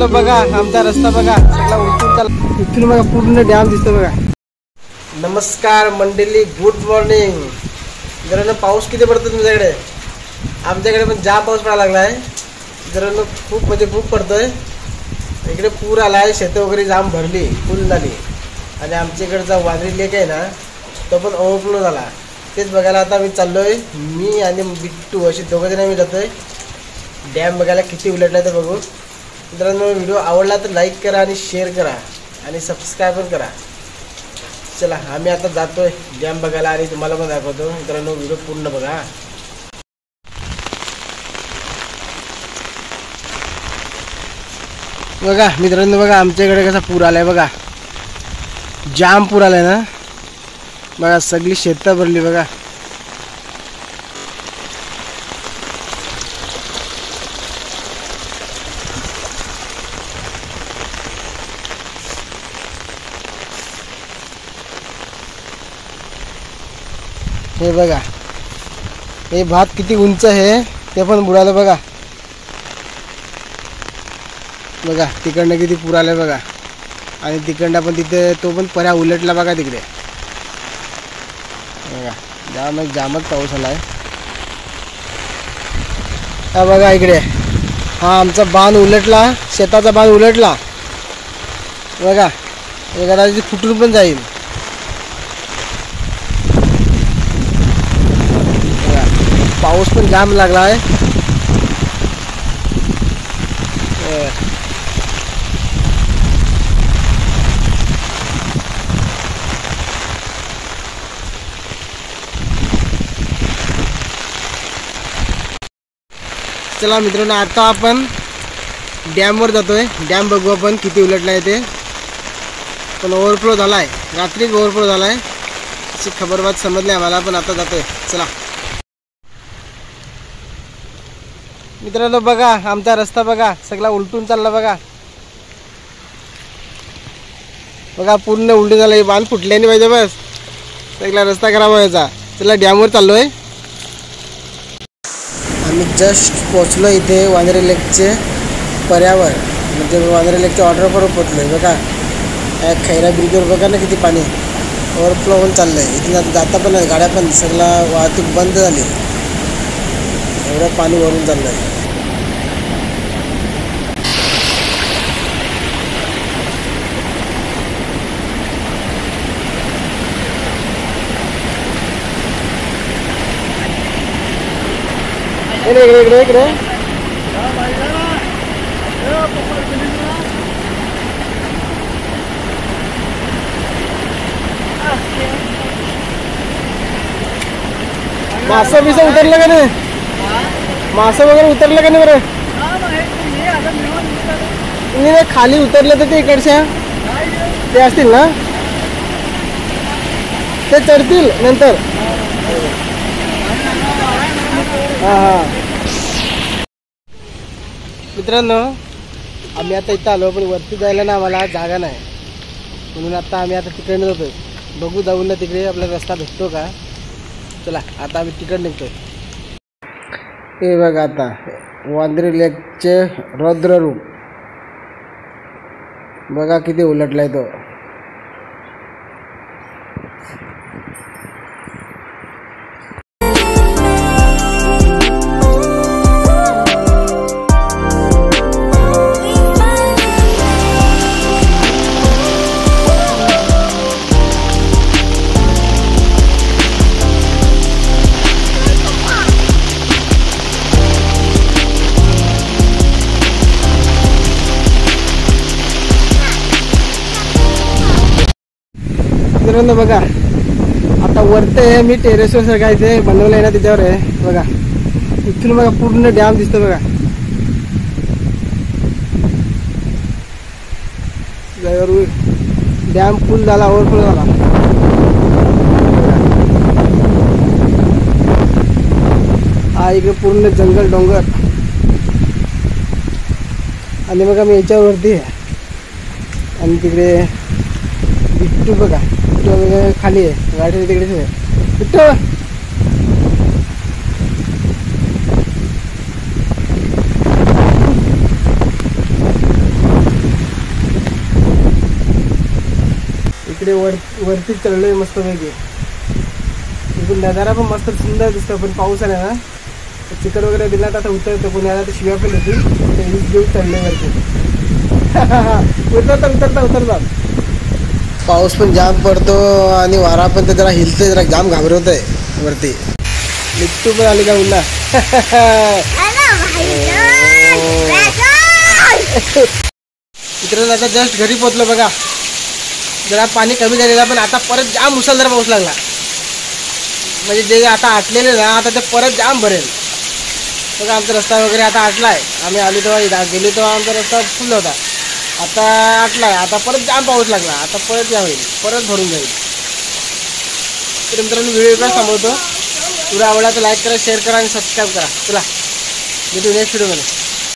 मित्रांनो बघा आमचा रस्ता बघा सगळा उलटून चालला. इथून बघा पूर्ण डॅम दिसतो बघा. नमस्कार मंडळी, गुड मॉर्निंग. मित्रांनो पाऊस किती पडतो तुमच्याकडे? आमच्याकडे पण जाम पाऊस पडायला लागला आहे मित्रांनो. खूप म्हणजे खूप पडतोय. इकडे पूर आला आहे, शेतं वगैरे जाम भरली, फुल झाली. आणि आमच्या इकडचा वादळी लेक आहे ना तो पण ओव्हरफ्लो झाला. तेच बघायला आता मी चाललोय. मी आणि बिट्टू अशी दोघं जण मी जातोय डॅम बघायला. किती उलटला तर बघू. मित्रांनो व्हिडिओ आवडला तर लाईक करा आणि शेअर करा आणि सबस्क्राईब पण करा. चला आम्ही आता जातोय डॅम बघायला आणि तुम्हाला पण दाखवतो. मित्रांनो व्हिडिओ पूर्ण बघा. बघा मित्रांनो बघा आमच्याकडे कसा पूर आलाय बघा. जाम पूर आलाय ना बघा. सगळी शेतं भरली बघा. हे बघा हे भात किती उंच आहे ते पण बुडालं बघा. बघा तिकडनं किती पूर आलाय बघा. आणि तिकडनं पण तिथे तो पण पर्या उलटला बघा तिकडे. बघा जामच पाऊस आलाय. हा बघा इकडे हा आमचा बांध उलटला, शेताचा बांध उलटला बघा. कदाचित फुटून पण जाईल. पाऊस पण जाम लागला आहे. चला मित्रांनो आता आपण डॅमवर जातोय. डॅम बघू आपण किती उलटला आहे ते. पण ओव्हरफ्लो झाला आहे, रात्रीच ओव्हरफ्लो झाला आहे अशी खबरबात समजली आम्हाला. पण आता जातोय. चला मित्रांनो बघा आमचा रस्ता बघा सगळा उलटून चालला बघा. बघा पूर्ण उलटून झाला. बाल फुटले नाही पाहिजे, बस सगळा रस्ता खराब व्हायचा. चला डॅमवर चाललोय. आम्ही जस्ट पोचलो इथे वांद्रे लेकचे पर्यावर, म्हणजे वांद्रे लेकच्या वॉटरफॉल पोचलोय बघा. खैरा ब्रिजवर बघा ना किती पाणी ओव्हरफ्लो होऊन चाललंय. इथून जाता पण गाड्या पण सगळा वाहतूक बंद झाली. एवढं पाणी भरून चाललंय. इकडे इकडे इकडे मासं बिसं उतरलं का नाही? मासं वगैरे उतरलं का नाही बरं? नाही खाली उतरलं तर ते इकडच्या ते असतील ना, ते चढतील नंतर. हां हां मित्रांनो आम्ही आता इथं आलो, पण वरती जायला ना आम्हाला जागा नाही, म्हणून आता आम्ही आता तिकडे जातोय. बघू जाऊन ना तिकडे आपला रस्ता भेटतो का. चला आता आम्ही तिकडे निघतोय. हे बघा आता वांद्रे लेकचे रौद्र रूप बघा किती उलटलाय तो. मित्रांनो बघा आता वरते मी टेरेसवर सगळं इथे बनवलं आहे ना त्याच्यावर आहे बघा. इथून बघा पूर्ण डॅम दिसतो बघा. डॅम फुल झाला, ओव्हरफ्लो झाला. हा इकडे पूर्ण जंगल डोंगर. आणि बघा मी याच्यावरती आहे आणि तिकडे बिट्टू बघा खाली आहे, गाडी तिकडेच आहे. बिट्टू इकडे वरती चढलोय मस्तपैकी. इकडून नजारा पण मस्त सुंदर दिसतो. पण पाऊस आला ना तर चिकट वगैरे दिला तर आता उतरतो. कोणी आला तर शिव्या पण येतील. ते वीज घेऊन चढले वरती. उतरतात. पाऊस पण जाम पडतो आणि वारा पण तर जरा हिलतोय, जरा जाम घाबरवत आहे वरती. लिट्टू पण आली का उन्हा. इकडे आता जस्ट घरी पोहोचलो बघा. जरा पाणी कमी झालेलं पण आता परत जाम मुसळधार पाऊस लागला. म्हणजे जे आता आटलेले ना आता ते परत जाम भरेल बघा. आमचा रस्ता वगैरे आता आटलाय. आम्ही आलो तेव्हा गेलो तेव्हा आमचा रस्ता फुल होता. आता आटलाय. आता परत जाम पाऊस लागला. आता परत या होईल, परत भरून जाईल. तर मित्रांनो व्हिडिओ इकडे थांबवतो. तुला आवडला तर लाईक करा, शेअर करा आणि सबस्क्राईब करा. तुला भेटू नेक्स्ट व्हिडिओमध्ये.